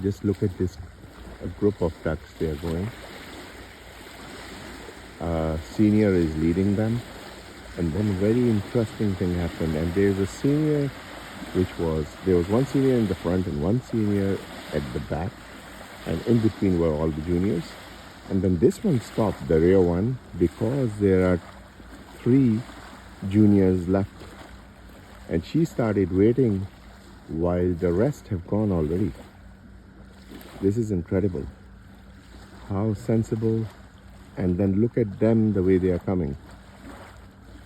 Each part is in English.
Just look at this group of ducks they are going. Senior is leading them, and then very interesting thing happened. And there's a senior, there was one senior in the front and one senior at the back, and in between were all the juniors. And then this one stopped, the rear one, because there are 3 juniors left. And she started waiting while the rest have gone already. This is incredible. How sensible. And then look at them, the way they are coming.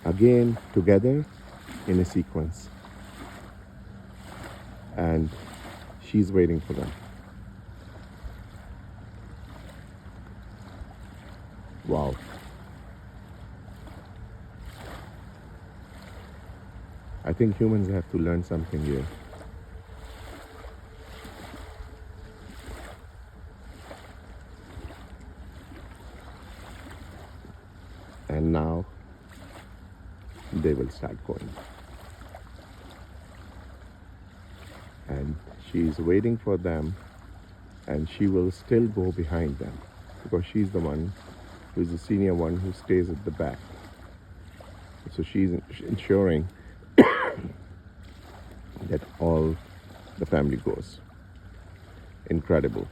Again, together in a sequence. And she's waiting for them. Wow. I think humans have to learn something here. And now they will start going. And she's waiting for them, and she will still go behind them because she's the one who's the senior one who stays at the back. So she's ensuring that all the family goes. Incredible.